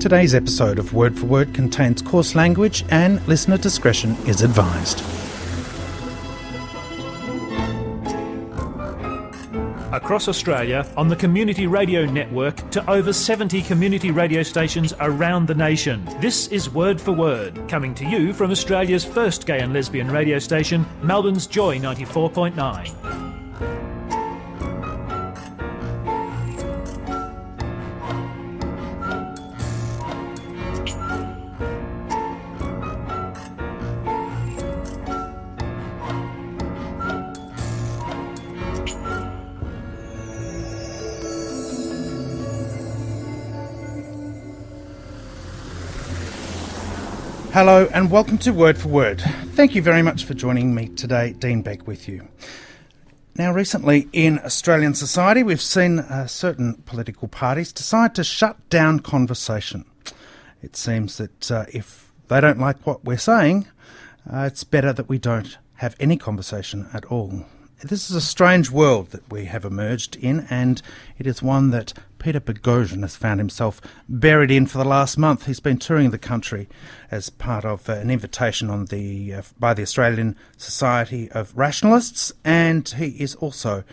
Today's episode of Word for Word contains coarse language and listener discretion is advised. Across Australia, on the Community Radio Network to over 70 community radio stations around the nation. This is Word for Word, coming to you from Australia's first gay and lesbian radio station, Melbourne's Joy 94.9. Hello and welcome to Word for Word. Thank you very much for joining me today, Dean Beck with you. Now recently in Australian society we've seen certain political parties decide to shut down conversation. It seems that if they don't like what we're saying, it's better that we don't have any conversation at all. This is a strange world that we have emerged in, and it is one that Peter Boghossian has found himself buried in for the last month. He's been touring the country as part of an invitation on by the Australian Society of Rationalists, and he is also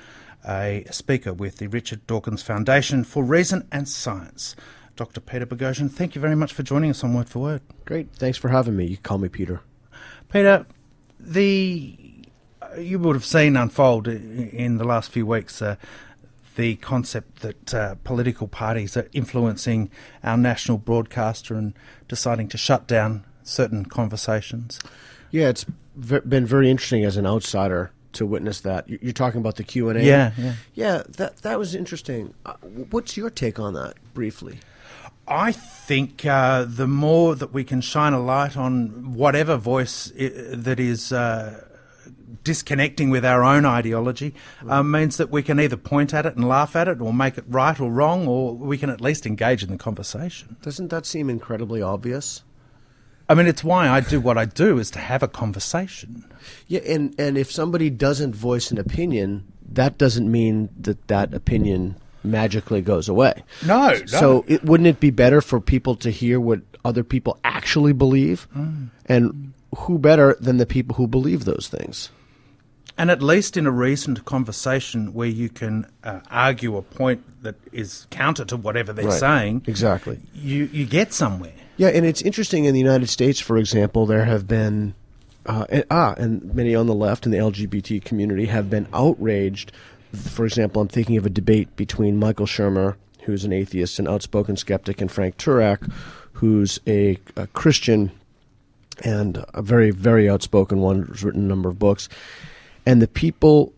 a speaker with the Richard Dawkins Foundation for Reason and Science. Dr. Peter Boghossian, thank you very much for joining us on Word for Word. Great, thanks for having me. You can call me Peter. Peter, you would have seen unfold in the last few weeks the concept that political parties are influencing our national broadcaster and deciding to shut down certain conversations. Yeah, it's been very interesting as an outsider to witness that. You're talking about the Q&A? Yeah. Yeah, that was interesting. What's your take on that, briefly? I think the more that we can shine a light on whatever voice that is disconnecting with our own ideology means that we can either point at it and laugh at it or make it right or wrong, or we can at least engage in the conversation. Doesn't that seem incredibly obvious? I mean, it's why I do what I do, is to have a conversation. Yeah, and if somebody doesn't voice an opinion, that doesn't mean that opinion magically goes away. No. So wouldn't it be better for people to hear what other people actually believe? And who better than the people who believe those things? And at least in a reasoned conversation where you can argue a point that is counter to whatever they're saying, exactly, you get somewhere. Yeah, and it's interesting in the United States, for example, there have been, and many on the left and the LGBT community have been outraged. For example, I'm thinking of a debate between Michael Shermer, who's an atheist and outspoken skeptic, and Frank Turek, who's a Christian and a very, very outspoken one who's written a number of books. And the people,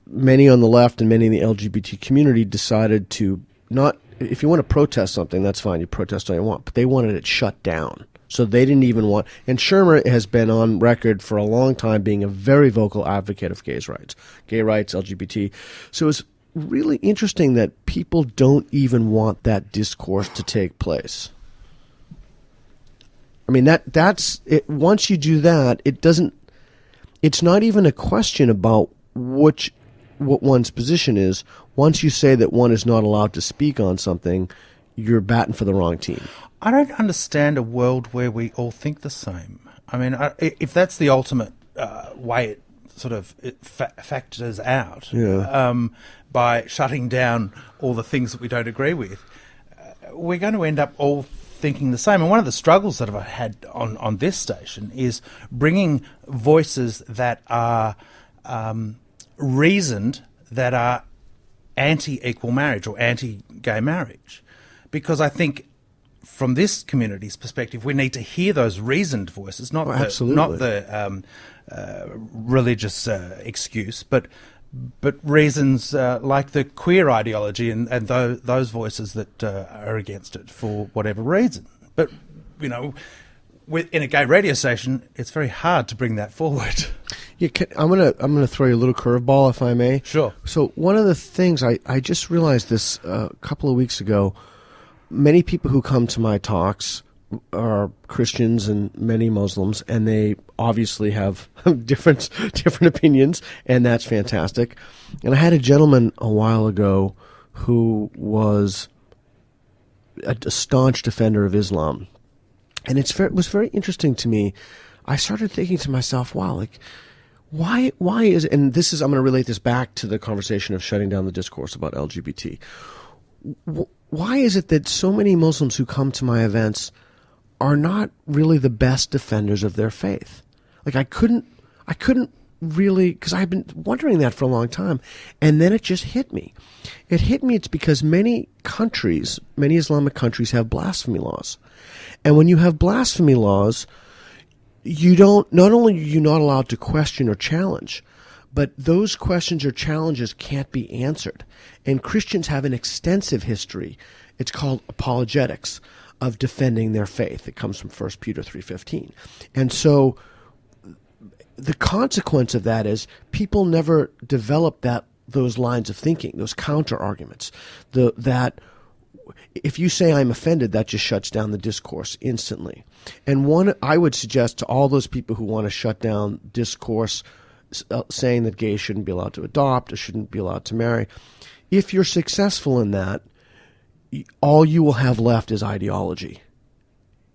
many on the left and many in the LGBT community, decided to not, if you want to protest something, that's fine, you protest all you want, but they wanted it shut down. So they didn't even want, and Shermer has been on record for a long time being a very vocal advocate of gay rights, LGBT. So it's really interesting that people don't even want that discourse to take place. I mean, that's it. Once you do that, it's not even a question about what one's position is. Once you say that one is not allowed to speak on something, you're batting for the wrong team. I don't understand a world where we all think the same. I mean, if that's the ultimate way it sort of factors out, by shutting down all the things that we don't agree with, we're going to end up all thinking the same. And one of the struggles that I've had on this station is bringing voices that are reasoned, that are anti-equal marriage or anti-gay marriage. Because I think from this community's perspective, we need to hear those reasoned voices, not the religious excuse, but reasons like the queer ideology and those voices that are against it for whatever reason. But, you know, in a gay radio station, it's very hard to bring that forward. Yeah, I'm gonna throw you a little curveball, if I may. Sure. So one of the things I just realized this a couple of weeks ago, many people who come to my talks are Christians and many Muslims, and they obviously have different opinions, and that's fantastic. And I had a gentleman a while ago who was a staunch defender of Islam. And it was very interesting to me. I started thinking to myself, wow, like, why is, and this is, I'm going to relate this back to the conversation of shutting down the discourse about LGBT. Why is it that so many Muslims who come to my events are not really the best defenders of their faith? Like, I couldn't really, because I've been wondering that for a long time, and then it just hit me. It's because many Islamic countries have blasphemy laws. And when you have blasphemy laws, not only are you not allowed to question or challenge, but those questions or challenges can't be answered. And Christians have an extensive history. It's called apologetics, of defending their faith. It comes from 1 Peter 3:15. And so the consequence of that is people never develop those lines of thinking, those counter arguments. That if you say I'm offended, that just shuts down the discourse instantly. And I would suggest to all those people who want to shut down discourse, saying that gays shouldn't be allowed to adopt or shouldn't be allowed to marry, if you're successful in that, all you will have left is ideology.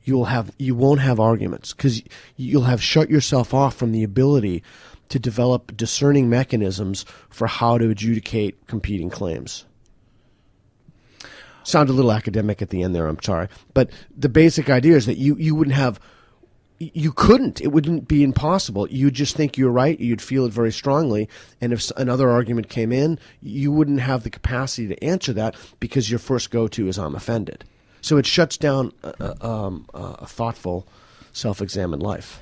You won't have arguments, because you'll have shut yourself off from the ability to develop discerning mechanisms for how to adjudicate competing claims. Sound a little academic at the end there, I'm sorry. But the basic idea is that you wouldn't have, you couldn't, it wouldn't be impossible. You'd just think you're right, you'd feel it very strongly, and if another argument came in, you wouldn't have the capacity to answer that because your first go-to is I'm offended. So it shuts down a thoughtful, self-examined life.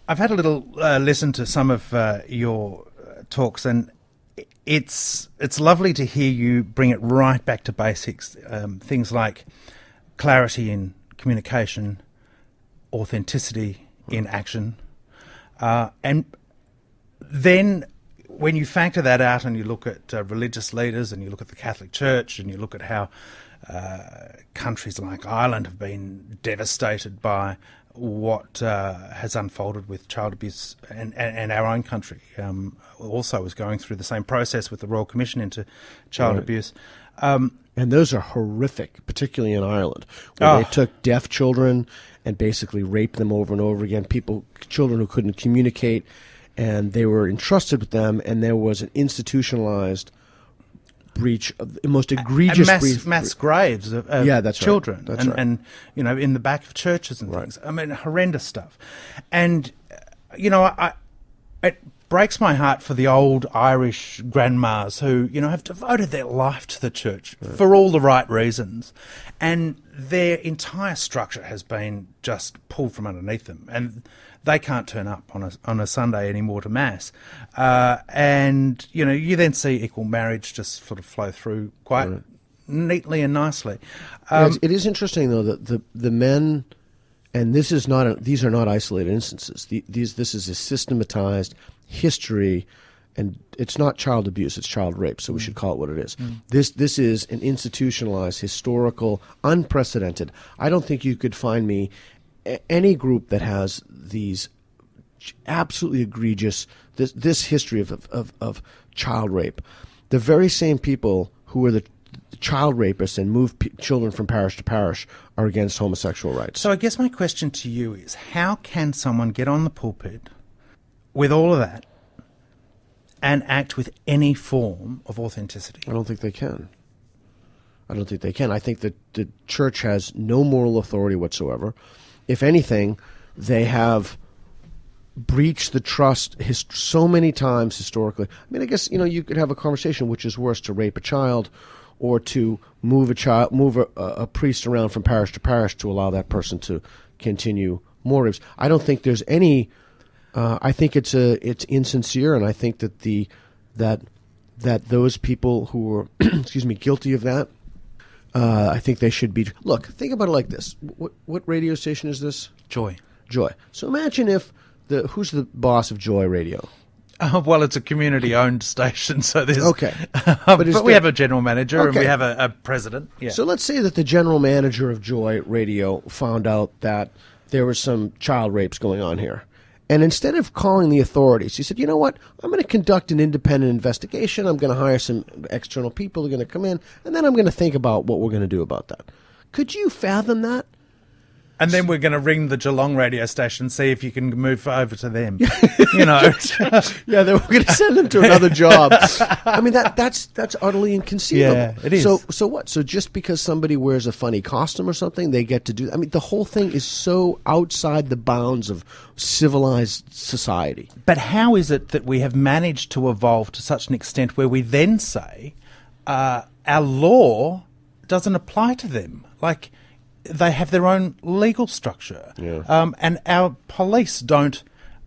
I've had a little listen to some of your talks, and it's lovely to hear you bring it right back to basics. Things like clarity in communication, authenticity in action, and then when you factor that out and you look at religious leaders and you look at the Catholic Church and you look at how countries like Ireland have been devastated by what has unfolded with child abuse, and our own country also is going through the same process with the Royal Commission into child abuse. And those are horrific, particularly in Ireland, where they took deaf children and basically raped them over and over again, children who couldn't communicate, and they were entrusted with them, and there was an institutionalized breach of the most egregious mass graves of that's children, right. That's right. And in the back of churches and things. I mean, horrendous stuff. And it breaks my heart for the old Irish grandmas who have devoted their life to the church for all the right reasons, and their entire structure has been just pulled from underneath them, and they can't turn up on a Sunday anymore to mass, and you then see equal marriage just sort of flow through quite neatly and nicely. It is interesting though that the men, and these are not isolated instances. This is a systematized history, and it's not child abuse; it's child rape. So we should call it what it is. This is an institutionalized, historical, unprecedented. I don't think you could find me any group that has these absolutely egregious this history of child rape. The very same people who are the child rapists and move children from parish to parish are against homosexual rights. So I guess my question to you is, how can someone get on the pulpit with all of that and act with any form of authenticity? I don't think they can. I think that the church has no moral authority whatsoever. If anything, they have breached the trust so many times historically. I mean, I guess you could have a conversation which is worse, to rape a child or to move a priest around from parish to parish to allow that person to continue more rapes. I don't think there's any. I think it's insincere, and I think that that those people who are guilty of that, I think they should be. Look, think about it like this. What radio station is this? Joy. So imagine if who's the boss of Joy Radio? Well, it's a community-owned station, so there's... Okay. But we have a general manager and we have a president. Yeah. So let's say that the general manager of Joy Radio found out that there were some child rapes going on here. And instead of calling the authorities, he said, you know what, I'm going to conduct an independent investigation. I'm going to hire some external people who are going to come in, and then I'm going to think about what we're going to do about that. Could you fathom that? And then we're going to ring the Geelong radio station, see if you can move over to them. You know. Yeah, then we're going to send them to another job. I mean, that's utterly inconceivable. Yeah, it is. So what? So just because somebody wears a funny costume or something, they get to do... I mean, the whole thing is so outside the bounds of civilized society. But how is it that we have managed to evolve to such an extent where we then say our law doesn't apply to them? Like... They have their own legal structure. Yeah. And our police don't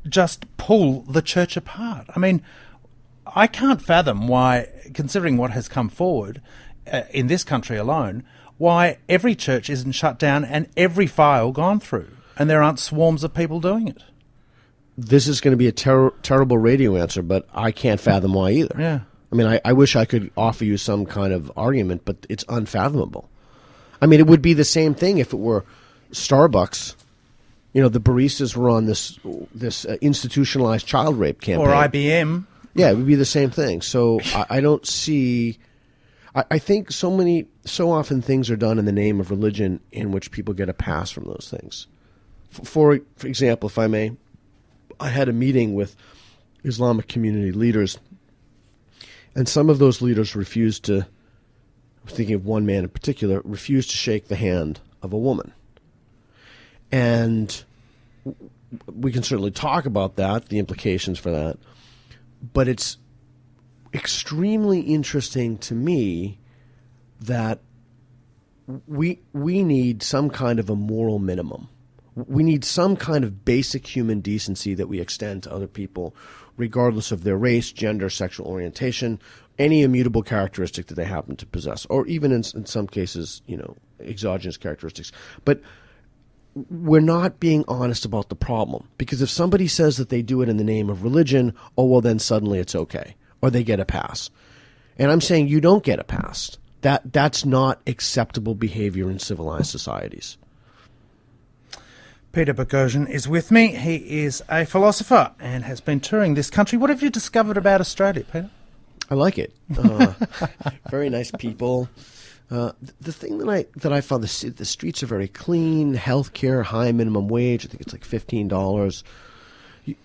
just pull the church apart. I mean, I can't fathom why, considering what has come forward in this country alone, why every church isn't shut down and every file gone through, and there aren't swarms of people doing it. This is going to be a terrible radio answer, but I can't fathom why either. Yeah. I mean, I wish I could offer you some kind of argument, but it's unfathomable. I mean, it would be the same thing if it were Starbucks. You know, the baristas were on this institutionalized child rape campaign. Or IBM. Yeah, it would be the same thing. So I don't see... I think so often things are done in the name of religion in which people get a pass from those things. For example, if I may, I had a meeting with Islamic community leaders, and some of those leaders refused to... I'm thinking of one man in particular, refused to shake the hand of a woman. And we can certainly talk about that, the implications for that. But it's extremely interesting to me that we need some kind of a moral minimum. We need some kind of basic human decency that we extend to other people, regardless of their race, gender, sexual orientation, any immutable characteristic that they happen to possess, or even in some cases, you know, exogenous characteristics. But we're not being honest about the problem, because if somebody says that they do it in the name of religion, oh, well, then suddenly it's okay, or they get a pass. And I'm saying you don't get a pass. That's not acceptable behavior in civilized societies. Peter Boghossian is with me. He is a philosopher and has been touring this country. What have you discovered about Australia, Peter? I like it. Very nice people. The thing that I found, the streets are very clean. Healthcare, high minimum wage. I think it's like $15.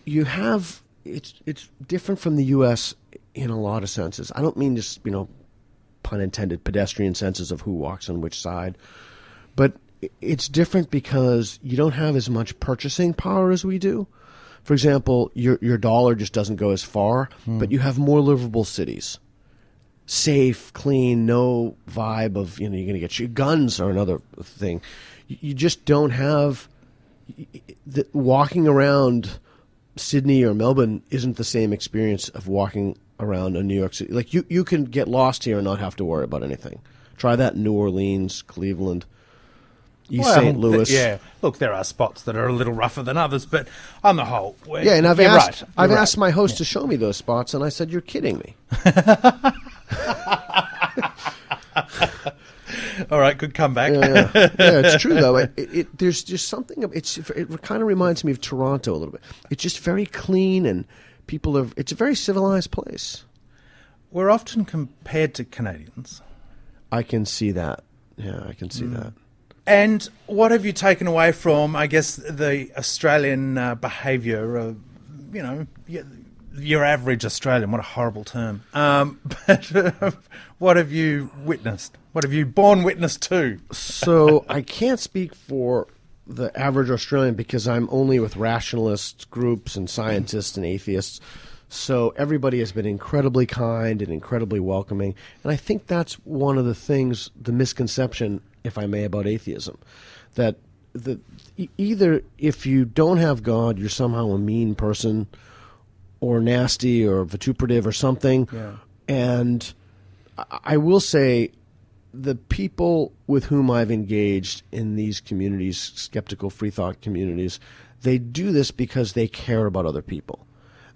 You have it's different from the U.S. in a lot of senses. I don't mean just, you know, pun intended, pedestrian senses of who walks on which side, but it's different because you don't have as much purchasing power as we do. For example, your dollar just doesn't go as far, but you have more livable cities. Safe, clean, no vibe of, you know, you're going to get your guns are another thing. You just don't have walking around Sydney or Melbourne isn't the same experience of walking around in New York City. Like you can get lost here and not have to worry about anything. Try that in New Orleans, Cleveland. East St. Louis. Yeah, look, there are spots that are a little rougher than others, but on the whole, yeah. And I've asked my host to show me those spots, and I said, "You're kidding me." All right, good comeback. Yeah, it's true though. There's just something. It kind of reminds me of Toronto a little bit. It's just very clean, and people are. It's a very civilized place. We're often compared to Canadians. I can see that. Yeah, I can see that. And what have you taken away from, I guess, the Australian behaviour of, you know, your average Australian? What a horrible term. But what have you witnessed? What have you borne witness to? So I can't speak for the average Australian because I'm only with rationalist groups and scientists and atheists. So everybody has been incredibly kind and incredibly welcoming. And I think that's one of the things, the misconception, if I may, about atheism, that either if you don't have God, you're somehow a mean person or nasty or vituperative or something. Yeah. And I will say the people with whom I've engaged in these communities, skeptical free thought communities, they do this because they care about other people.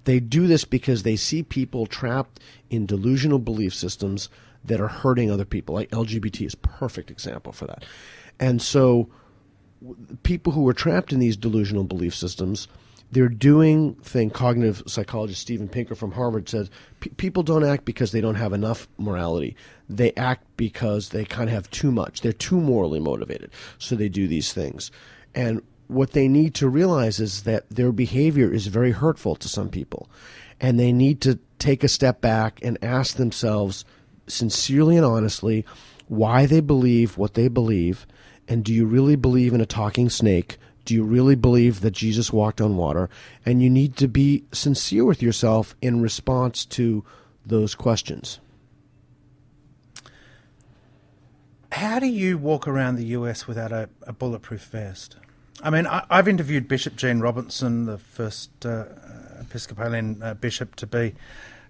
They do this because they see people trapped in delusional belief systems that are hurting other people. Like LGBT is a perfect example for that. And so people who are trapped in these delusional belief systems, they're doing cognitive psychologist Steven Pinker from Harvard says, people don't act because they don't have enough morality. They act because they kind of have too much. They're too morally motivated. So they do these things. And what they need to realize is that their behavior is very hurtful to some people. And they need to take a step back and ask themselves sincerely and honestly why they believe what they believe. And do you really believe in a talking snake? Do you really believe that Jesus walked on water? And you need to be sincere with yourself in response to those questions. How do you walk around the US without a bulletproof vest? I mean, I've interviewed Bishop Gene Robinson, the first Episcopalian bishop to be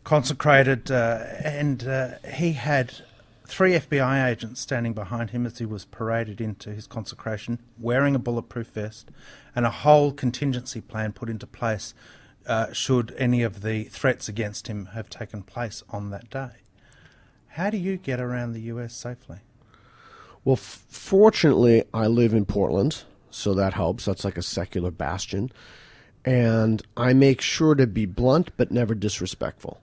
consecrated, and he had 3 FBI agents standing behind him as he was paraded into his consecration, wearing a bulletproof vest, and a whole contingency plan put into place should any of the threats against him have taken place on that day. How do you get around the US safely? Well, fortunately, I live in Portland, so that helps. That's like a secular bastion. And I make sure to be blunt but never disrespectful.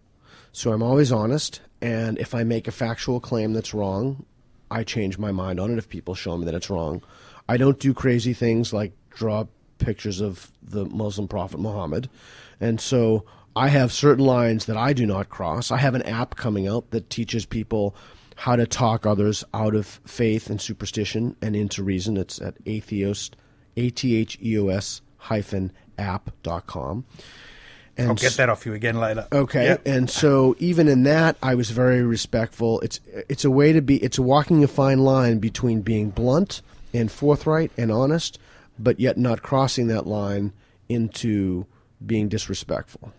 So I'm always honest, and if I make a factual claim that's wrong, I change my mind on it if people show me that it's wrong. I don't do crazy things like draw pictures of the Muslim prophet Muhammad. And so I have certain lines that I do not cross. I have an app coming out that teaches people how to talk others out of faith and superstition and into reason. It's at atheos-app.com. I'll get that off you again later. Okay, yep. And so even in that, I was very respectful. It's a way to be. It's walking a fine line between being blunt and forthright and honest, but yet not crossing that line into being disrespectful.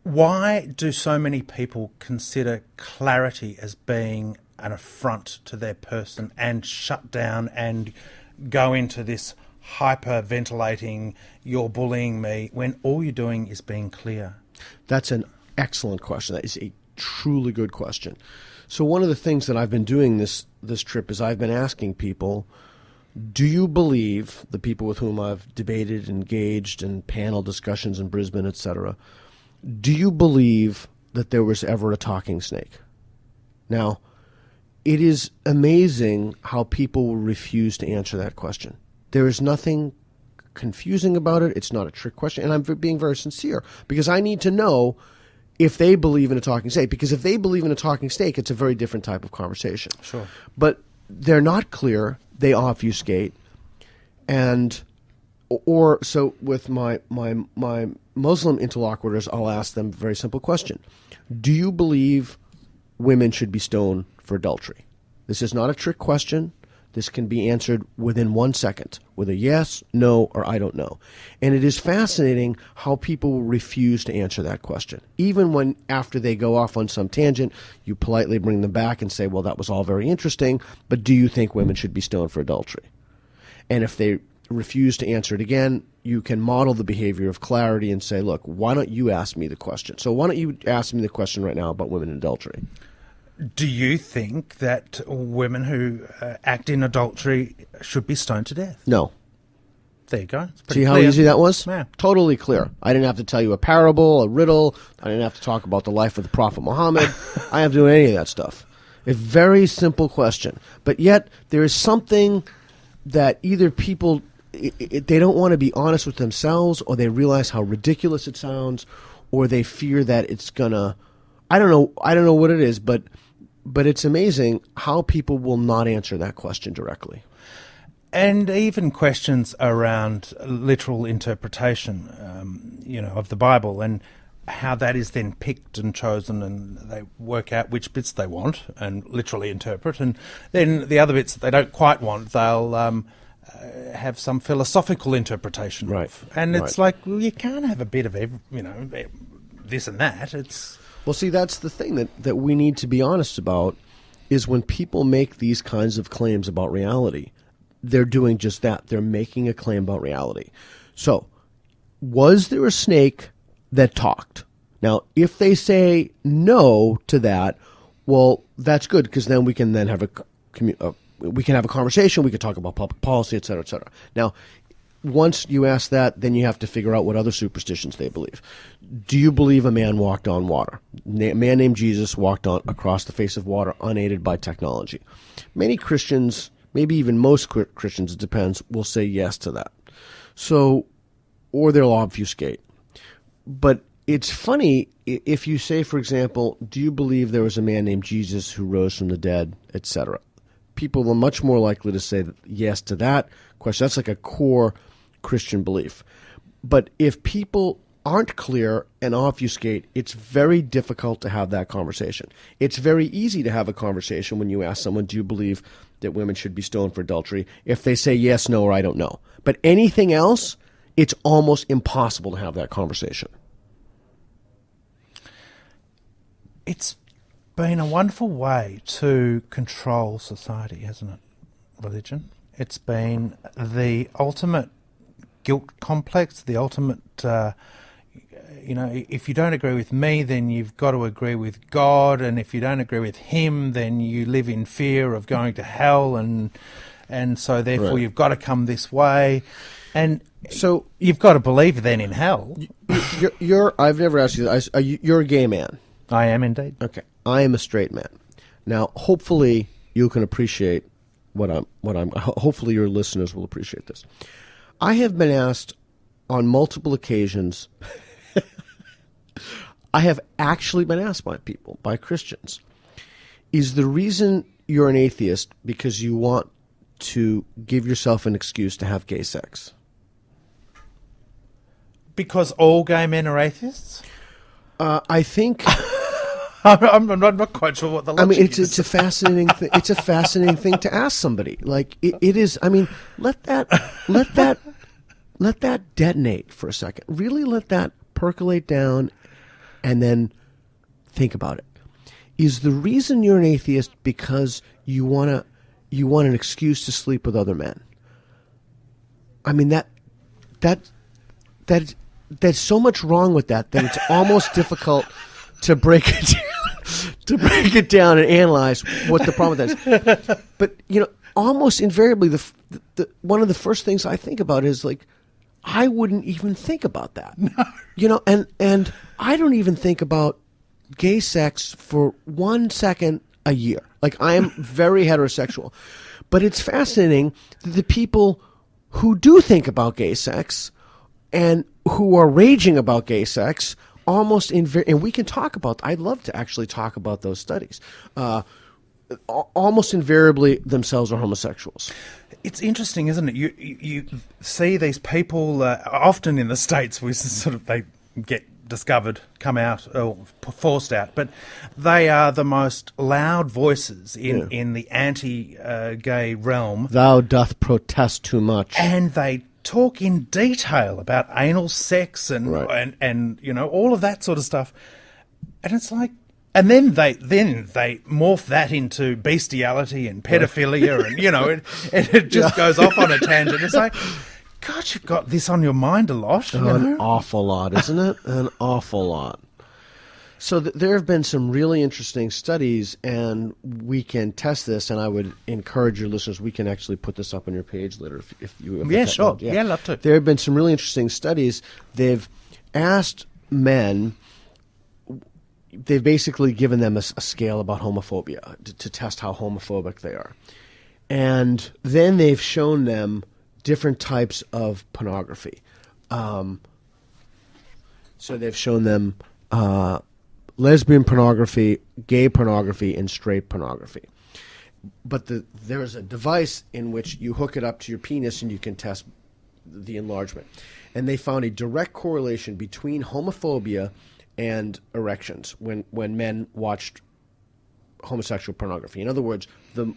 Why do so many people consider clarity as being an affront to their person and shut down and go into this hyperventilating, you're bullying me, when all you're doing is being clear? That's an excellent question. That is a truly good question. So one of the things that I've been doing this trip is I've been asking people, do you believe, the people with whom I've debated, engaged in panel discussions in Brisbane, etc., do you believe that there was ever a talking snake? Now, it is amazing how people will refuse to answer that question. There is nothing confusing about it. It's not a trick question. And I'm being very sincere because I need to know if they believe in a talking snake. Because if they believe in a talking snake, it's a very different type of conversation. Sure. But they're not clear. They obfuscate. Or so with my Muslim interlocutors, I'll ask them a very simple question. Do you believe women should be stoned for adultery? This is not a trick question. This can be answered within 1 second with a yes, no, or I don't know. And it is fascinating how people refuse to answer that question. Even when after they go off on some tangent, you politely bring them back and say, well, that was all very interesting, but do you think women should be stoned for adultery? And if they refuse to answer it again, you can model the behavior of clarity and say, look, why don't you ask me the question? So why don't you ask me the question right now about women in adultery? Do you think that women who act in adultery should be stoned to death? No. There you go. See how easy that was? Yeah. Totally clear. I didn't have to tell you a parable, a riddle. I didn't have to talk about the life of the Prophet Muhammad. I have to do any of that stuff. A very simple question. But yet there is something that either people, they don't want to be honest with themselves, or they realize how ridiculous it sounds, or they fear that it's going to, I don't know what it is, but it's amazing how people will not answer that question directly. And even questions around literal interpretation, of the Bible, and how that is then picked and chosen, and they work out which bits they want and literally interpret, and then the other bits that they don't quite want, they'll have some philosophical interpretation of. And it's like, well, you can't have a bit of this and that. It's... Well, see, that's the thing that we need to be honest about, is when people make these kinds of claims about reality, they're doing just that. They're making a claim about reality. So, was there a snake that talked? Now, if they say no to that, well, that's good, because then we can have a conversation. We can talk about public policy, et cetera, et cetera. Now, once you ask that, then you have to figure out what other superstitions they believe. Do you believe a man walked on water? A man named Jesus walked on across the face of water unaided by technology. Many Christians, maybe even most Christians, it depends, will say yes to that. So, or they'll obfuscate. But it's funny if you say, for example, do you believe there was a man named Jesus who rose from the dead, etc.? People are much more likely to say yes to that question. That's like a core Christian belief. But if people aren't clear and obfuscate, it's very difficult to have that conversation. It's very easy to have a conversation when you ask someone, do you believe that women should be stoned for adultery? If they say yes, no, or I don't know. But anything else, it's almost impossible to have that conversation. It's been a wonderful way to control society, hasn't it? Religion. It's been the ultimate guilt complex, the ultimate, if you don't agree with me, then you've got to agree with God, and if you don't agree with him, then you live in fear of going to hell, and so therefore Right. you've got to come this way, and So you've got to believe then in hell. I've never asked you this. You're a gay man. I am indeed. Okay. I am a straight man. Now, hopefully you can appreciate hopefully your listeners will appreciate this. I have been asked on multiple occasions, I have actually been asked by people, by Christians, is the reason you're an atheist because you want to give yourself an excuse to have gay sex? Because all gay men are atheists? I think... I'm not quite sure what the logic is. It's a fascinating thing. It's a fascinating thing to ask somebody. Like it is. I mean, let that detonate for a second. Really let that percolate down, and then think about it. Is the reason you're an atheist because you want an excuse to sleep with other men? I mean there's so much wrong with that it's almost difficult to break it down and analyze what the problem with that is. But almost invariably, the one of the first things I think about is like, I wouldn't even think about that. No. And I don't even think about gay sex for 1 second a year. Like, I am very heterosexual, but it's fascinating that the people who do think about gay sex and who are raging about gay sex and we can talk about, I'd love to actually talk about those studies, almost invariably themselves are homosexuals. It's interesting, isn't it? You see these people, often in the States, they get discovered, come out, or forced out, but they are the most loud voices in the anti-gay realm. Thou doth protest too much. And they talk in detail about anal sex and all of that sort of stuff, and it's like, and then they morph that into bestiality and pedophilia, and it just goes off on a tangent. It's like, God, you've got this on your mind a lot. An awful lot, isn't it? An awful lot. So there have been some really interesting studies, and we can test this, and I would encourage your listeners, we can actually put this up on your page later if you... Yeah, sure. Yeah, I'd love to. There have been some really interesting studies. They've asked men, they've basically given them a scale about homophobia to test how homophobic they are. And then they've shown them different types of pornography. So they've shown them... lesbian pornography, gay pornography, and straight pornography. But there is a device in which you hook it up to your penis and you can test the enlargement. And they found a direct correlation between homophobia and erections when men watched homosexual pornography. In other words, the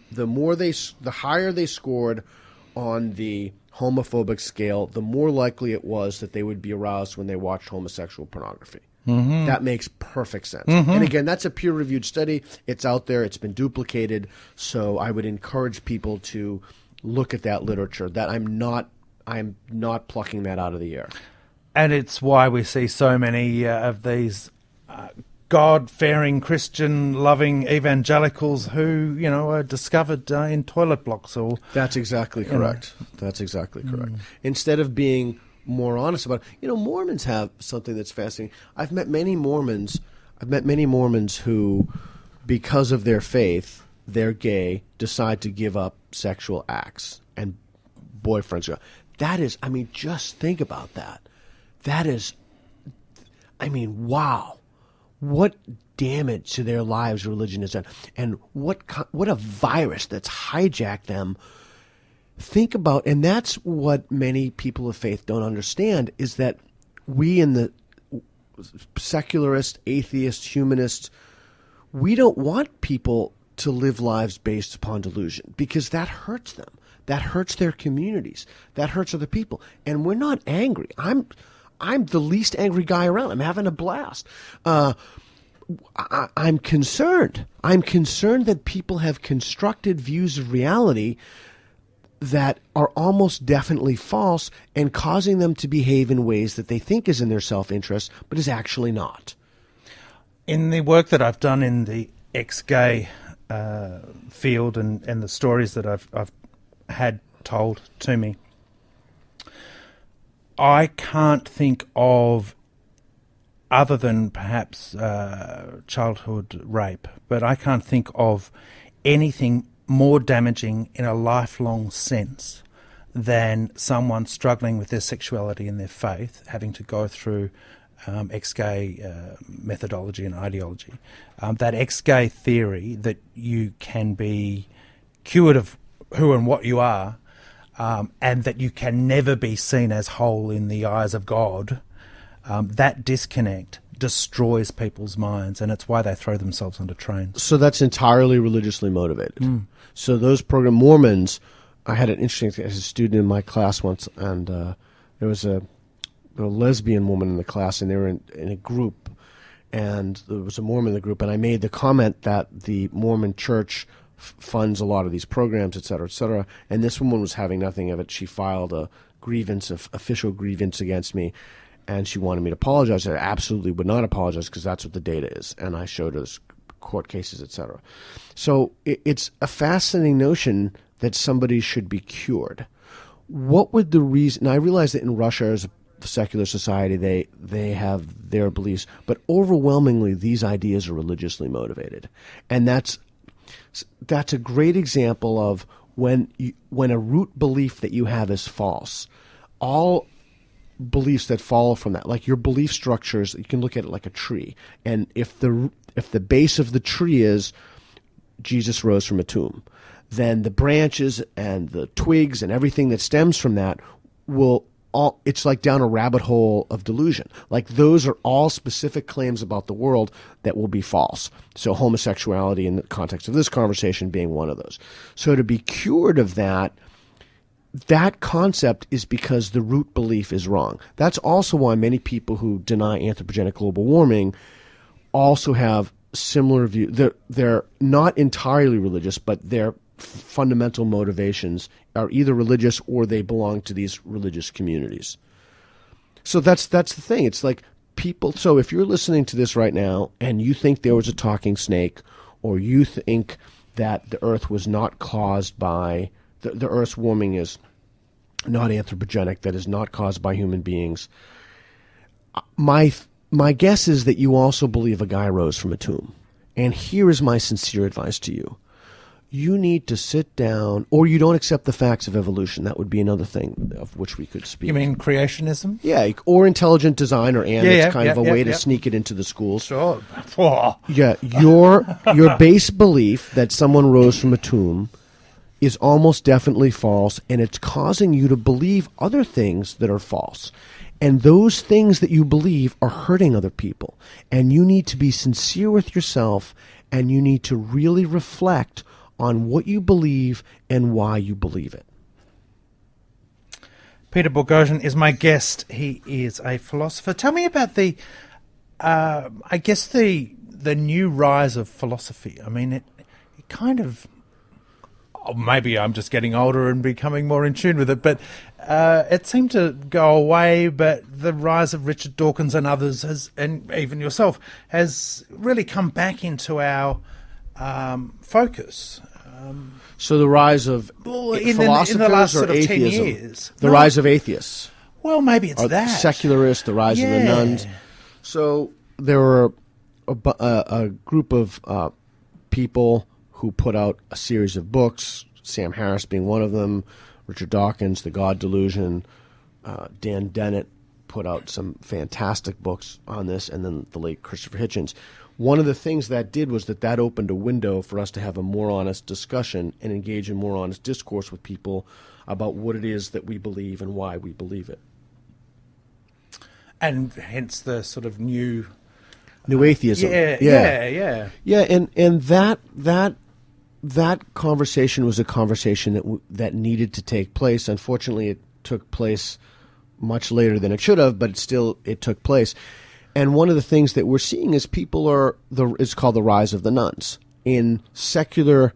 higher they scored on the homophobic scale, the more likely it was that they would be aroused when they watched homosexual pornography. Mm-hmm. That makes perfect sense. Mm-hmm. And again, that's a peer-reviewed study. It's out there. It's been duplicated. So I would encourage people to look at that literature. That I'm not plucking that out of the air. And it's why we see so many of these God-fearing, Christian-loving evangelicals who, are discovered in toilet blocks or... That's exactly correct. That's exactly correct. Instead of being more honest about it, Mormons have something that's fascinating. I've met many Mormons who, because of their faith, they're gay, decide to give up sexual acts, and boyfriends go. That is, just think about that. That is, wow. What damage to their lives religion has done, and what a virus that's hijacked them. Think about, and that's what many people of faith don't understand, is that we in the secularist, atheist, humanist, we don't want people to live lives based upon delusion, because that hurts them. That hurts their communities. That hurts other people. And we're not angry. I'm the least angry guy around. I'm having a blast. I'm concerned. I'm concerned that people have constructed views of reality that are almost definitely false and causing them to behave in ways that they think is in their self-interest, but is actually not. In the work that I've done in the ex-gay field and the stories that I've had told to me, I can't think of, other than perhaps childhood rape, but I can't think of anything more damaging in a lifelong sense than someone struggling with their sexuality and their faith, having to go through ex-gay methodology and ideology. That ex-gay theory that you can be cured of who and what you are, and that you can never be seen as whole in the eyes of God, that disconnect destroys people's minds, and it's why they throw themselves onto trains. So that's entirely religiously motivated. So those Mormons, I had an interesting thing as a student in my class once, and there was a lesbian woman in the class, and they were in a group, and there was a Mormon in the group, and I made the comment that the Mormon church funds a lot of these programs, et cetera, and this woman was having nothing of it. She filed a official grievance against me, and she wanted me to apologize. I absolutely would not apologize, because that's what the data is, and I showed her court cases, et cetera. So it's a fascinating notion that somebody should be cured. What would the reason? And I realize that in Russia, as a secular society, they have their beliefs, but overwhelmingly these ideas are religiously motivated, and that's a great example of when a root belief that you have is false. All beliefs that follow from that, like your belief structures, you can look at it like a tree, and if the base of the tree is Jesus rose from a tomb, then the branches and the twigs and everything that stems from that it's like down a rabbit hole of delusion. Like those are all specific claims about the world that will be false. So homosexuality in the context of this conversation being one of those. So to be cured of that concept is because the root belief is wrong. That's also why many people who deny anthropogenic global warming also have similar view. They're not entirely religious, but their fundamental motivations are either religious or they belong to these religious communities. So that's the thing. It's like people. So if you're listening to this right now and you think there was a talking snake, or you think that the Earth was not caused by the Earth's warming is not anthropogenic, that is not caused by human beings, my guess is that you also believe a guy rose from a tomb. And here is my sincere advice to you. You need to sit down, or you don't accept the facts of evolution. That would be another thing of which we could speak. You mean creationism? Yeah, or intelligent design, it's kind of a way to sneak it into the schools. Sure. Yeah, your base belief that someone rose from a tomb is almost definitely false, and it's causing you to believe other things that are false. And those things that you believe are hurting other people. And you need to be sincere with yourself, and you need to really reflect on what you believe and why you believe it. Peter Boghossian is my guest. He is a philosopher. Tell me about the new rise of philosophy. I mean, it kind of maybe I'm just getting older and becoming more in tune with it, but it seemed to go away. But the rise of Richard Dawkins and others, and even yourself, has really come back into our focus. So the rise of philosophers in the last or sort of 10 atheism? years. The rise of atheists. Well, maybe it's Or that. secularists, the rise of the nuns. So there were a group of people who put out a series of books, Sam Harris being one of them, Richard Dawkins, The God Delusion, Dan Dennett put out some fantastic books on this, and then the late Christopher Hitchens. One of the things that did was that opened a window for us to have a more honest discussion and engage in more honest discourse with people about what it is that we believe and why we believe it. And hence the sort of new atheism. Yeah, and that conversation was a conversation that needed to take place. Unfortunately, it took place much later than it should have, but it took place. And one of the things that we're seeing is it's called the rise of the nuns in secular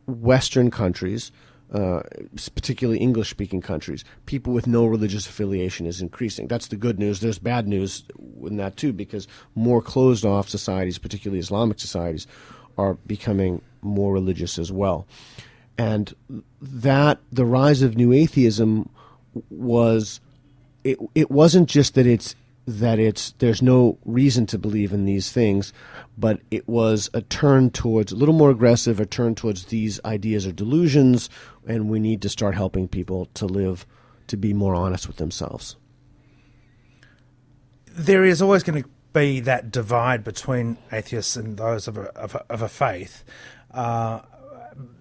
Western countries. Particularly English-speaking countries, people with no religious affiliation is increasing. That's the good news. There's bad news in that too, because more closed-off societies, particularly Islamic societies, are becoming more religious as well. And the rise of new atheism it wasn't just that there's no reason to believe in these things, but it was a turn towards a little more aggressive, a turn towards these ideas are delusions, and we need to start helping people to be more honest with themselves. There is always going to be that divide between atheists and those of a faith.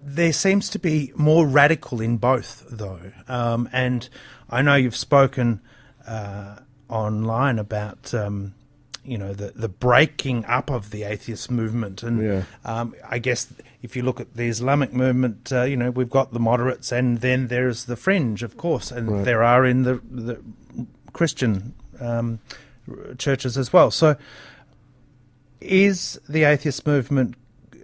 There seems to be more radical in both, though. And I know you've spoken online about the breaking up of the atheist movement, and I guess if you look at the Islamic movement, we've got the moderates, and then there's the fringe, of course, and there are in the Christian churches as well. So is the atheist movement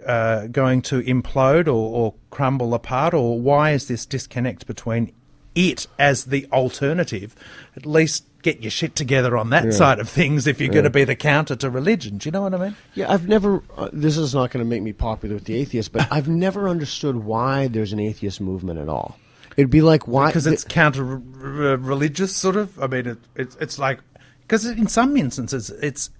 going to implode or crumble apart, or why is this disconnect between it as the alternative? At least get your shit together on that side of things if you're going to be the counter to religion. Do you know what I mean? Yeah, I've never, this is not going to make me popular with the atheists, but I've never understood why there's an atheist movement at all. It'd be like, why? Because it's counter-religious, sort of. I mean, it's like, because in some instances it's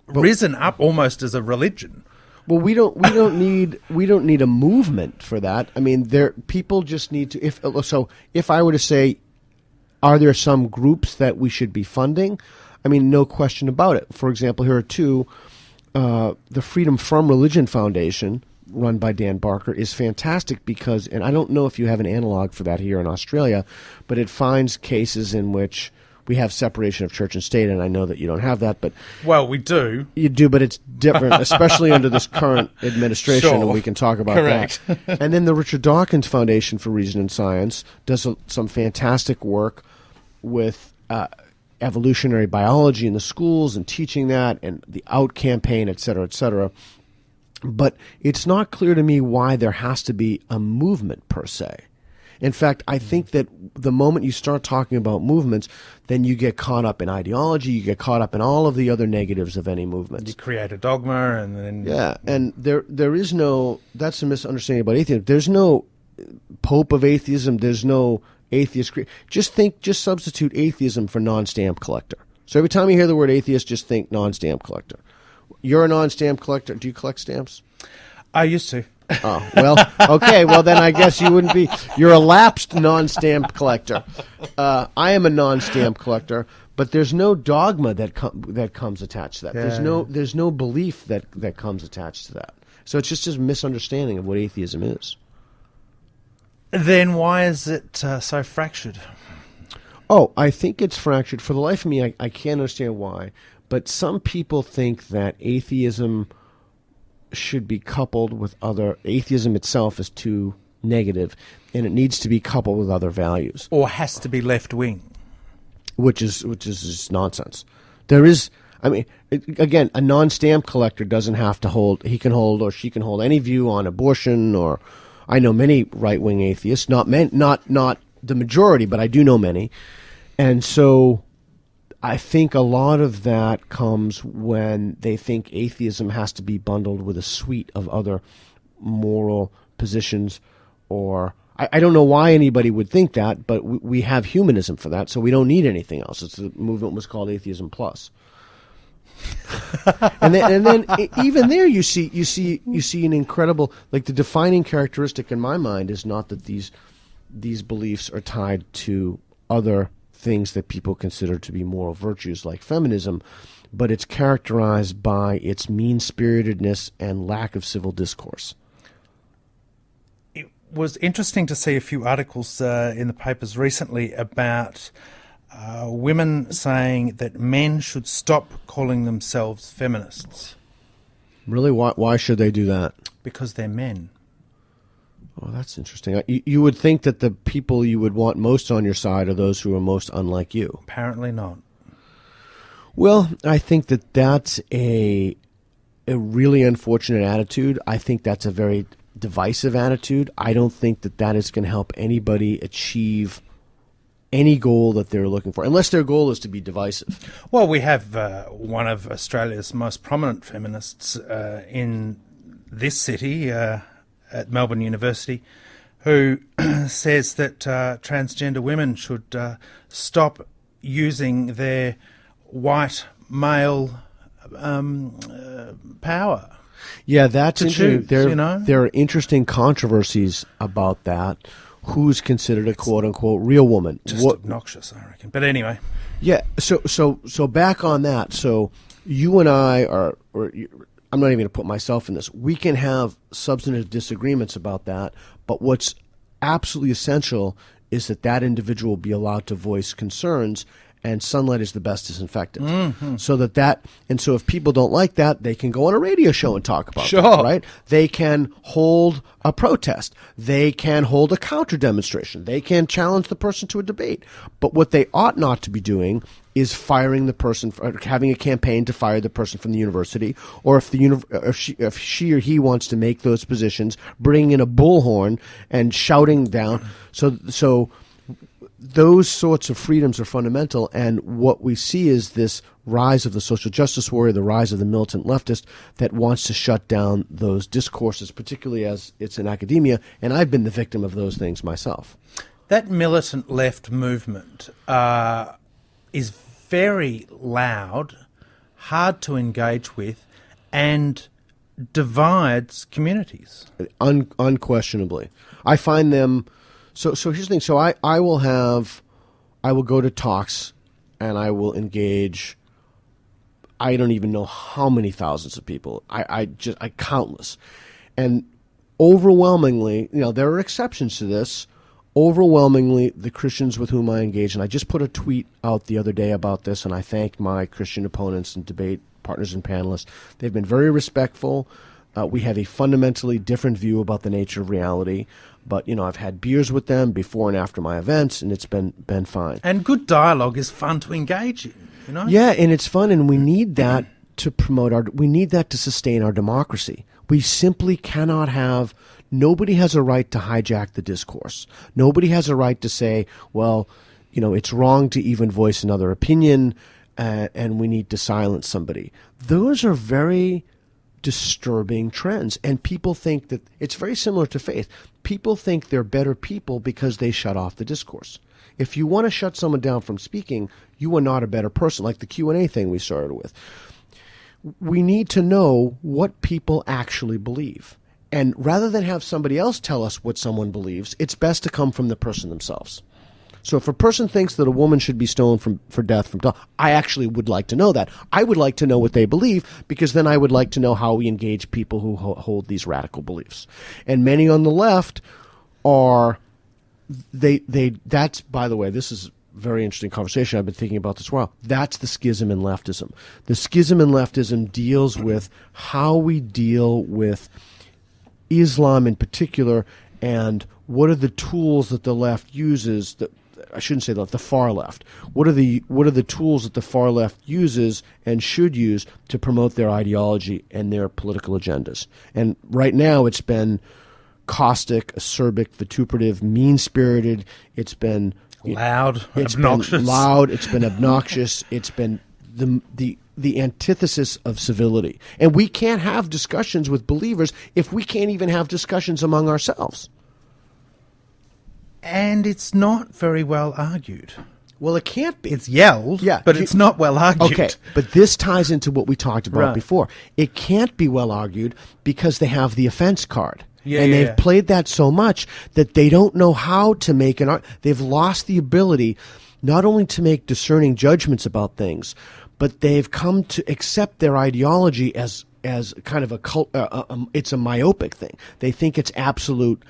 risen up almost as a religion. Well, we don't need a movement for that. I mean, people just need to. If I were to say, are there some groups that we should be funding? I mean, no question about it. For example, here are two. The Freedom From Religion Foundation, run by Dan Barker, is fantastic because, and I don't know if you have an analog for that here in Australia, but it finds cases in which we have separation of church and state, and I know that you don't have that, but... Well, we do. You do, but it's different, especially under this current administration, Sure. and we can talk about Correct. that. And then the Richard Dawkins Foundation for Reason and Science does some fantastic work with evolutionary biology in the schools and teaching that, and the OUT campaign, et cetera, et cetera. But it's not clear to me why there has to be a movement per se. In fact, I think that the moment you start talking about movements, then you get caught up in ideology, you get caught up in all of the other negatives of any movement. You create a dogma, and then... Yeah, and there is no... That's a misunderstanding about atheism. There's no pope of atheism. There's no atheist... Just substitute atheism for non-stamp collector. So every time you hear the word atheist, just think non-stamp collector. You're a non-stamp collector. Do you collect stamps? I used to. Oh, well, okay. Well, then I guess you wouldn't be. You're a lapsed non-stamp collector. I am a non-stamp collector, but there's no dogma that comes attached to that. Yeah. There's no belief that comes attached to that. So it's just a misunderstanding of what atheism is. Then why is it so fractured? Oh, I think it's fractured. For the life of me, I can't understand why. But some people think that atheism should be coupled with other... Atheism itself is too negative, and it needs to be coupled with other values. Or has to be left-wing. Which is just nonsense. There is... I mean, again, a non-stamp collector doesn't have to hold... He can hold or she can hold any view on abortion or I know many right-wing atheists, not the majority, but I do know many. And so I think a lot of that comes when they think atheism has to be bundled with a suite of other moral positions, or I don't know why anybody would think that, but we have humanism for that, so we don't need anything else. The movement was called Atheism Plus. and then even there you see an incredible, like, the defining characteristic in my mind is not that these beliefs are tied to other things that people consider to be moral virtues like feminism, but it's characterized by its mean-spiritedness and lack of civil discourse. It was interesting to see a few articles in the papers recently about women saying that men should stop calling themselves feminists. Really? Why should they do that? Because they're men. Oh, that's interesting. You would think that the people you would want most on your side are those who are most unlike you. Apparently not. Well, I think that that's a really unfortunate attitude. I think that's a very divisive attitude. I don't think that is going to help anybody achieve any goal that they're looking for, unless their goal is to be divisive. Well, we have one of Australia's most prominent feminists in this city, at Melbourne University, who says that transgender women should stop using their white male power. Yeah, that's interesting. Choose, there are interesting controversies about that. Who's considered a quote-unquote real woman? Just obnoxious, I reckon. But anyway. Yeah, so back on that. So you and I are, I'm not even going to put myself in this. We can have substantive disagreements about that, but what's absolutely essential is that individual be allowed to voice concerns, and sunlight is the best disinfectant. Mm-hmm. So if people don't like that, they can go on a radio show and talk about that, right? They can hold a protest. They can hold a counter demonstration. They can challenge the person to a debate. But what they ought not to be doing is firing the person, or having a campaign to fire the person from the university, or if she or he wants to make those positions, bringing in a bullhorn and shouting down. So those sorts of freedoms are fundamental, and what we see is this rise of the social justice warrior, the rise of the militant leftist that wants to shut down those discourses, particularly as it's in academia, and I've been the victim of those things myself. That militant left movement is very loud, hard to engage with, and divides communities. Unquestionably. I find them... So here's the thing. So I will go to talks, and I will engage, I don't even know how many thousands of people. I countless. And overwhelmingly, there are exceptions to this. Overwhelmingly, the Christians with whom I engage, and I just put a tweet out the other day about this, and I thanked my Christian opponents and debate partners and panelists. They've been very respectful. We have a fundamentally different view about the nature of reality. But, I've had beers with them before and after my events, and it's been fine. And good dialogue is fun to engage in, Yeah, and it's fun, and we need that to we need that to sustain our democracy. We simply cannot have, nobody has a right to hijack the discourse. Nobody has a right to say, well, it's wrong to even voice another opinion, and we need to silence somebody. Those are very disturbing trends, and people think that it's very similar to faith. People think they're better people because they shut off the discourse. If you want to shut someone down from speaking, you are not a better person, like the Q&A thing we started with. We need to know what people actually believe. And rather than have somebody else tell us what someone believes, it's best to come from the person themselves. So if a person thinks that a woman should be stoned for death, I actually would like to know that. I would like to know what they believe, because then I would like to know how we engage people who hold these radical beliefs. And many on the left are, that's, by the way, this is a very interesting conversation. I've been thinking about this for a while. That's the schism in leftism. The schism in leftism deals with how we deal with Islam in particular, and what are the tools that the left uses, I shouldn't say the far left. What are the tools that the far left uses and should use to promote their ideology and their political agendas? And right now, it's been caustic, acerbic, vituperative, mean-spirited. It's been loud, it's obnoxious. been loud. It's been obnoxious. It's been the antithesis of civility. And we can't have discussions with believers if we can't even have discussions among ourselves. And it's not very well argued. Well, it can't be. It's yelled, Yeah. but it's not well argued. Okay, but this ties into what we talked about Right. before. It can't be well argued because they have the offense card. Yeah, and yeah, they've yeah. played that so much that they don't know how to make an argument. They've lost the ability not only to make discerning judgments about things, but they've come to accept their ideology as kind of a cult. It's a myopic thing. They think it's absolute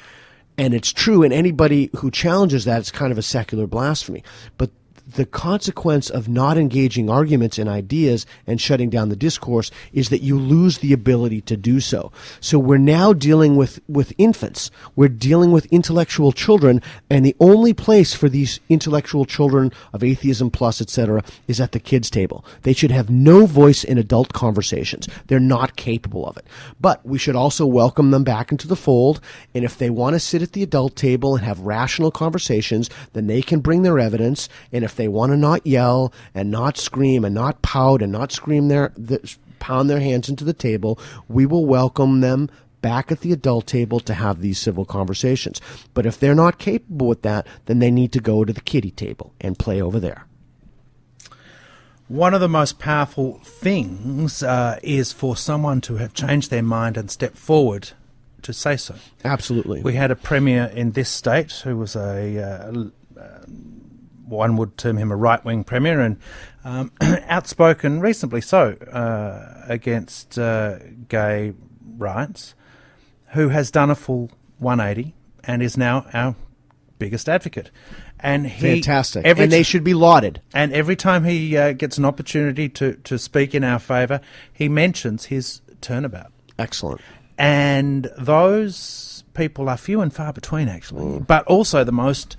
and it's true, and anybody who challenges that is kind of a secular blasphemy. But the consequence of not engaging arguments and ideas and shutting down the discourse is that you lose the ability to do so. So we're now dealing with infants. We're dealing with intellectual children, and the only place for these intellectual children of atheism plus, etc., is at the kids' table. They should have no voice in adult conversations. They're not capable of it. But we should also welcome them back into the fold, and if they want to sit at the adult table and have rational conversations, then they can bring their evidence, and if they want to not yell and not scream and not pout and not pound their hands into the table, we will welcome them back at the adult table to have these civil conversations. But if they're not capable with that, then they need to go to the kiddie table and play over there. One of the most powerful things is for someone to have changed their mind and stepped forward to say so. Absolutely. We had a premier in this state who was one would term him a right-wing premier, and outspoken, reasonably so, against gay rights, who has done a full 180 and is now our biggest advocate. And Fantastic. And they should be lauded. And every time he gets an opportunity to speak in our favour, he mentions his turnabout. Excellent. And those people are few and far between, actually, but also the most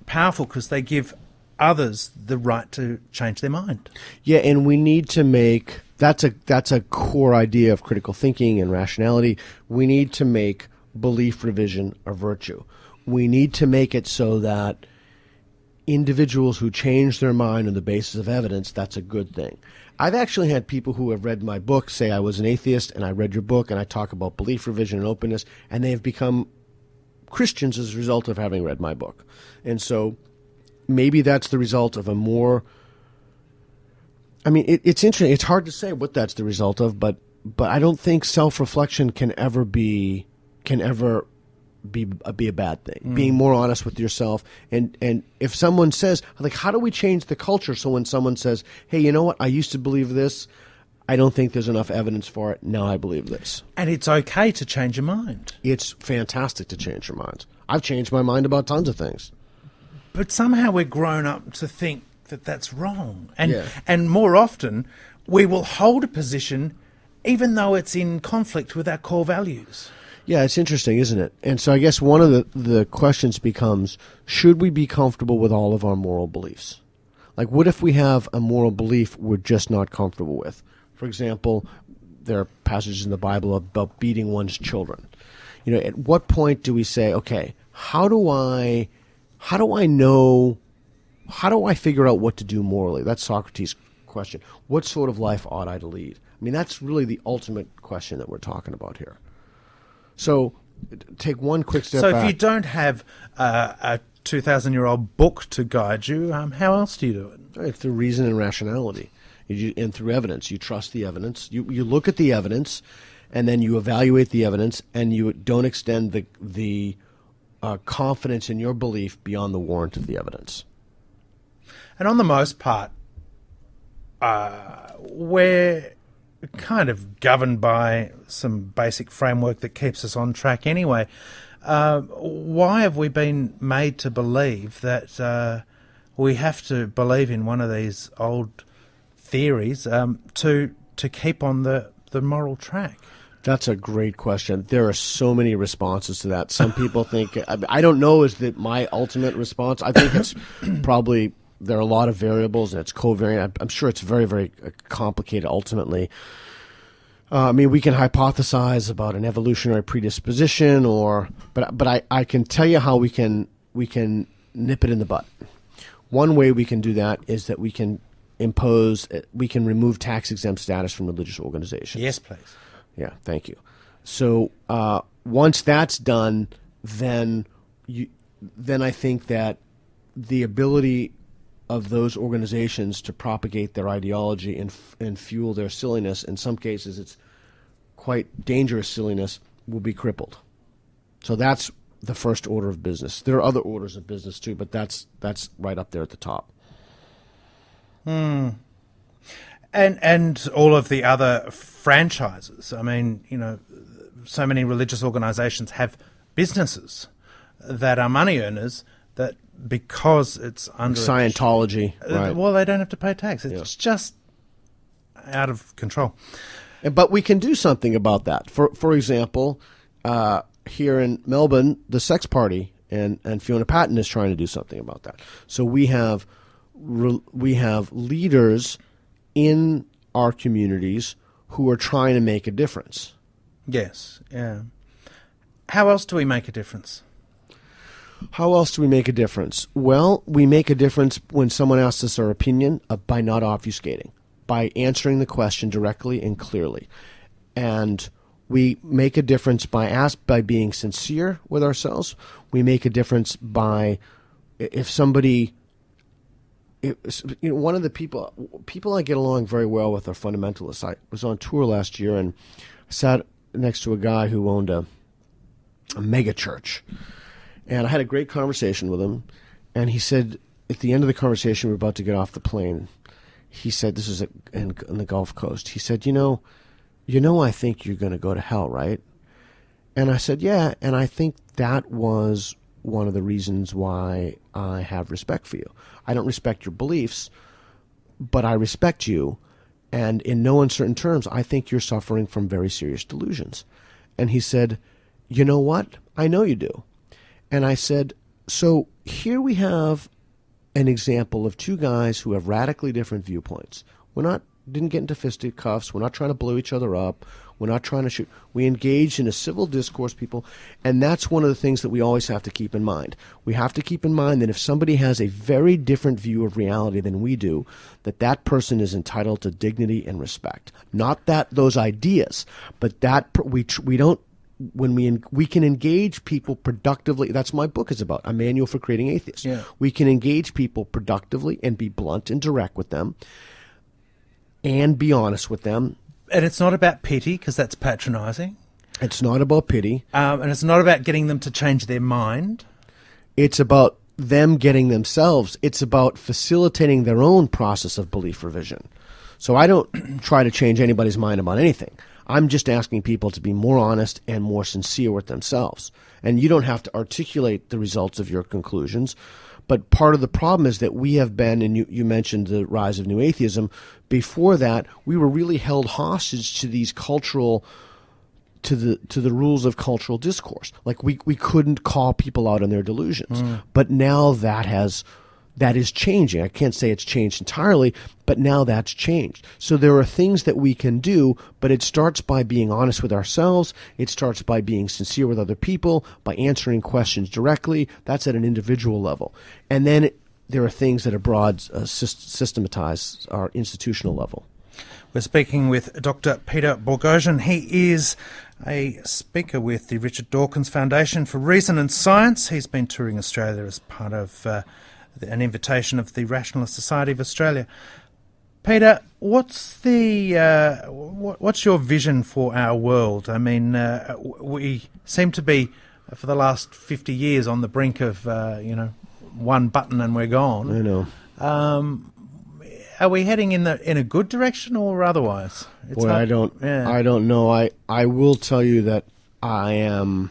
powerful because they give others the right to change their mind. Yeah, and we need to make that's a core idea of critical thinking and rationality. We need to make belief revision a virtue. We need to make it so that individuals who change their mind on the basis of evidence, that's a good thing. I've actually had people who have read my book say I was an atheist and I read your book and I talk about belief revision and openness, and they have become Christians as a result of having read my book. And so maybe that's the result of a more, I mean, it's interesting. It's hard to say what that's the result of, but I don't think self-reflection can ever be a bad thing. Being more honest with yourself, and if someone says, like, how do we change the culture? So when someone says, hey, you know what, I used to believe this, I don't think there's enough evidence for it, now I believe this. And it's okay to change your mind. It's fantastic to change your mind. I've changed my mind about tons of things. But somehow we're grown up to think that that's wrong. Yeah. And more often, we will hold a position even though it's in conflict with our core values. Yeah, it's interesting, isn't it? And so I guess one of the questions becomes, should we be comfortable with all of our moral beliefs? Like, what if we have a moral belief we're just not comfortable with? For example, there are passages in the Bible about beating one's children. You know, at what point do we say, okay, how do I figure out what to do morally? That's Socrates' question. What sort of life ought I to lead? I mean, that's really the ultimate question that we're talking about here. So take one quick step back. So if you don't have a 2,000-year-old book to guide you, how else do you do it? It's through reason and rationality, and through evidence. You trust the evidence. You look at the evidence, and then you evaluate the evidence, and you don't extend the confidence in your belief beyond the warrant of the evidence. And on the most part, we're kind of governed by some basic framework that keeps us on track anyway. Why have we been made to believe that we have to believe in one of these old theories to keep on the moral track? That's a great question. There are so many responses to that. Some people think, I don't know is that my ultimate response. I think it's probably, there are a lot of variables and it's covariant. I'm sure it's very, very complicated ultimately. I mean, we can hypothesize about an evolutionary predisposition, but I can tell you how we can nip it in the butt. One way we can do that is that we can remove tax-exempt status from religious organizations. Yes, please. Yeah, thank you. So once that's done, then I think that the ability of those organizations to propagate their ideology and fuel their silliness, in some cases it's quite dangerous silliness, will be crippled. So that's the first order of business. There are other orders of business too, but that's right up there at the top. And all of the other franchises. I mean, so many religious organizations have businesses that are money earners that, because it's under Scientology, right? Well, they don't have to pay tax. It's just out of control. But we can do something about that. For example, here in Melbourne, the Sex Party and Fiona Patton is trying to do something about that. So we have leaders in our communities who are trying to make a difference. Yes, yeah. How else do we make a difference? How else do we make a difference? Well, we make a difference when someone asks us our opinion by not obfuscating, by answering the question directly and clearly. And we make a difference by being sincere with ourselves. We make a difference by, one of the people I get along very well with are fundamentalists. I was on tour last year and sat next to a guy who owned a mega church. And I had a great conversation with him. And he said, at the end of the conversation, we were about to get off the plane. He said, this is in the Gulf Coast. He said, I think you're going to go to hell, right? And I said, yeah. And I think that was one of the reasons why I have respect for you. I don't respect your beliefs, but I respect you. And in no uncertain terms, I think you're suffering from very serious delusions. And he said, you know what? I know you do. And I said, so here we have an example of two guys who have radically different viewpoints. Didn't get into fisticuffs. We're not trying to blow each other up. We're not trying to shoot. We engage in a civil discourse, people. And that's one of the things that we always have to keep in mind. We have to keep in mind that if somebody has a very different view of reality than we do, that person is entitled to dignity and respect. Not that those ideas, but that we don't. When we can engage people productively, that's what my book is about, a manual for creating atheists. Yeah. We can engage people productively and be blunt and direct with them and be honest with them. And it's not about pity, because that's patronizing. It's not about pity. And it's not about getting them to change their mind. It's about them getting themselves. It's about facilitating their own process of belief revision. So I don't try to change anybody's mind about anything. I'm just asking people to be more honest and more sincere with themselves. And you don't have to articulate the results of your conclusions. But part of the problem is that we have been, and you mentioned the rise of new atheism, before that we were really held hostage to these cultural, to the rules of cultural discourse. Like we couldn't call people out on their delusions. But now that is changing. I can't say it's changed entirely, but now that's changed. So there are things that we can do, but it starts by being honest with ourselves. It starts by being sincere with other people, by answering questions directly. That's at an individual level. And then there are things that are broad, systematized, are institutional level. We're speaking with Dr. Peter Boghossian. He is a speaker with the Richard Dawkins Foundation for Reason and Science. He's been touring Australia as part of an invitation of the Rationalist Society of Australia. Peter, what's your vision for our world? I mean, we seem to be, for the last 50 years, on the brink of, one button and we're gone. I know. Are we heading in a good direction or otherwise? I don't know. I will tell you that I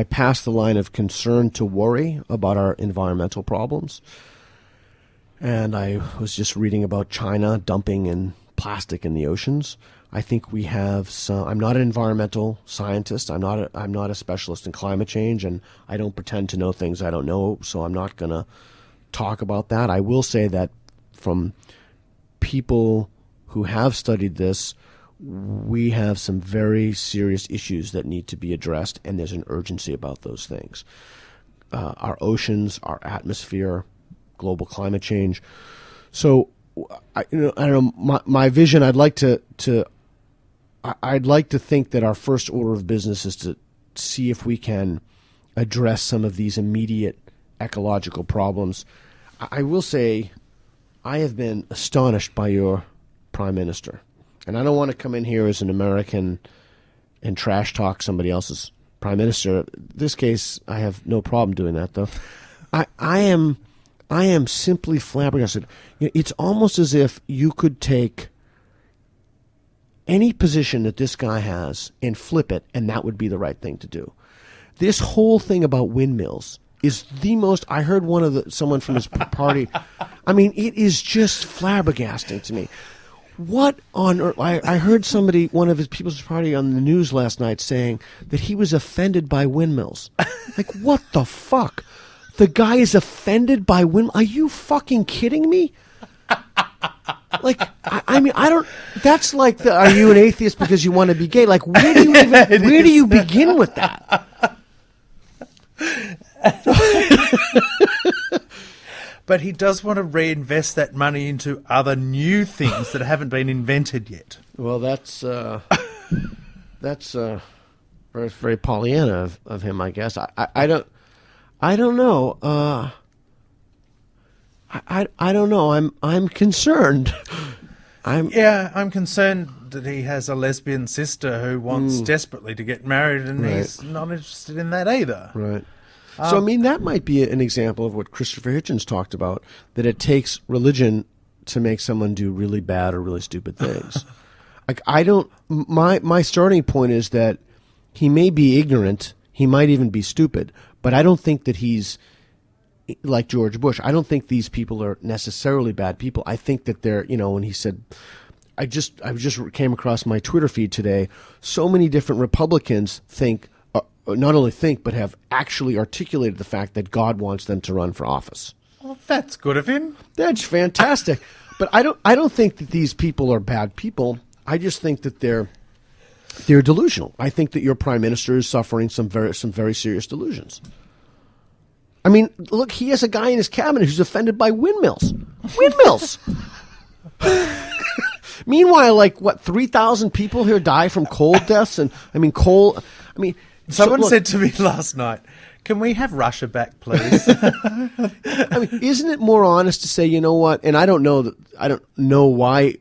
pass the line of concern to worry about our environmental problems. And I was just reading about China dumping in plastic in the oceans. I think we have some. I'm not an environmental scientist. I'm not a specialist in climate change, and I don't pretend to know things I don't know, so I'm not going to talk about that. I will say that from people who have studied this, we have some very serious issues that need to be addressed, and there's an urgency about those things. Our oceans, our atmosphere, global climate change. So, I don't know. My vision. I'd like to think that our first order of business is to see if we can address some of these immediate ecological problems. I will say, I have been astonished by your Prime Minister. And I don't want to come in here as an American and trash talk somebody else's Prime Minister. In this case, I have no problem doing that, though. I am simply flabbergasted. It's almost as if you could take any position that this guy has and flip it, and that would be the right thing to do. This whole thing about windmills is the most. I heard someone from his party. I mean, it is just flabbergasting to me. What on earth? I heard one of his people's party on the news last night saying that he was offended by windmills. Like, what the fuck? The guy is offended by windmills? Are you fucking kidding me? Like, I mean, I don't. That's like are you an atheist because you want to be gay? Like, where do you begin with that? But he does want to reinvest that money into other new things that haven't been invented yet. Well, that's very, very Pollyanna of him, I guess. I don't know. I don't know. I'm concerned. I'm concerned that he has a lesbian sister who wants desperately to get married, and he's not interested in that either. Right. So, I mean, that might be an example of what Christopher Hitchens talked about, that it takes religion to make someone do really bad or really stupid things. Like, my starting point is that he may be ignorant, he might even be stupid, but I don't think that he's like George Bush. I don't think these people are necessarily bad people. I think that they're, when he said, I just came across my Twitter feed today, so many different Republicans not only think, but have actually articulated the fact that God wants them to run for office. Well, that's good of him. That's fantastic. But I don't think that these people are bad people. I just think that they're delusional. I think that your Prime Minister is suffering some very serious delusions. I mean, look, he has a guy in his cabinet who's offended by windmills. Windmills! Meanwhile, 3,000 people here die from cold deaths, and Someone said to me last night, "Can we have Russia back, please?" I mean, isn't it more honest to say, you know what? And I don't know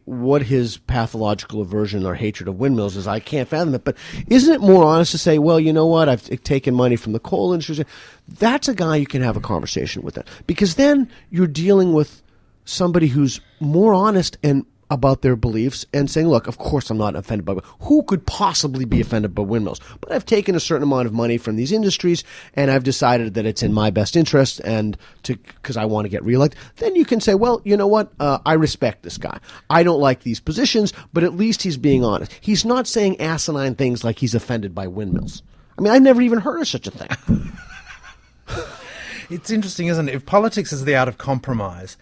what his pathological aversion or hatred of windmills is. I can't fathom it. But isn't it more honest to say, well, you know what? I've taken money from the coal industry. That's a guy you can have a conversation with, because then you're dealing with somebody who's more honest and about their beliefs and saying, look, of course I'm not offended by who could possibly be offended by windmills, but I've taken a certain amount of money from these industries and I've decided that it's in my best interest and because I want to get reelected. Then you can say, well, you know what? I respect this guy. I don't like these positions, but at least he's being honest. He's not saying asinine things like he's offended by windmills. I mean, I've never even heard of such a thing. It's interesting, isn't it? If politics is the art of compromise,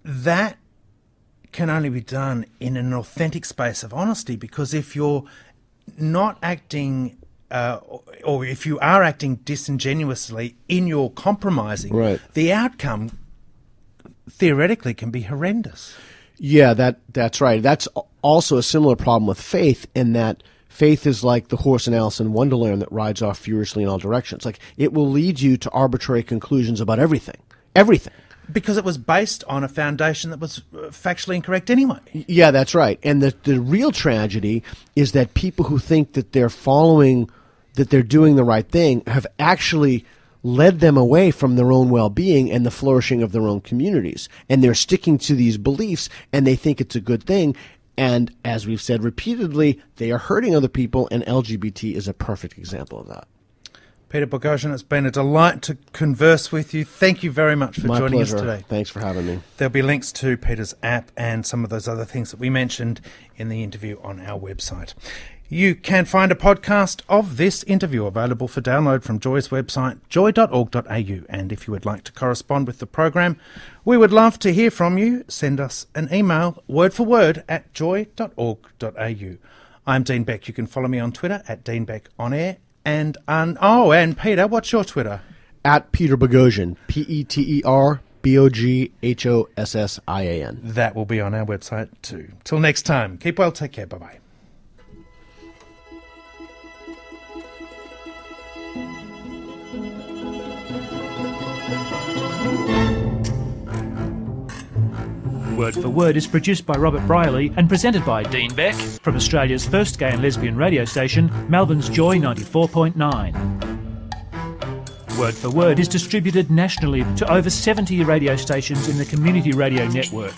that can only be done in an authentic space of honesty, because if you're not acting or if you are acting disingenuously in your compromising, right, the outcome theoretically can be horrendous. Yeah, that's right. That's also a similar problem with faith, in that faith is like the horse in Alice in Wonderland that rides off furiously in all directions. Like, it will lead you to arbitrary conclusions about everything. Everything. Because it was based on a foundation that was factually incorrect anyway. Yeah, that's right. And the real tragedy is that people who think that they're doing the right thing have actually led them away from their own well-being and the flourishing of their own communities. And they're sticking to these beliefs and they think it's a good thing. And as we've said repeatedly, they are hurting other people, and LGBT is a perfect example of that. Peter Boghossian, it's been a delight to converse with you. Thank you very much for joining us today. Thanks for having me. There'll be links to Peter's app and some of those other things that we mentioned in the interview on our website. You can find a podcast of this interview available for download from Joy's website, joy.org.au. And if you would like to correspond with the program, we would love to hear from you. Send us an email, wordforword@joy.org.au. I'm Dean Beck. You can follow me on Twitter @DeanBeckOnAir. And Peter, what's your Twitter? Peter Boghossian, PeterBoghossian. That will be on our website too. Till next time, keep well, take care, bye-bye. Word for Word is produced by Robert Briley and presented by Dean Beck from Australia's first gay and lesbian radio station, Melbourne's Joy 94.9. Word for Word is distributed nationally to over 70 radio stations in the Community Radio Network.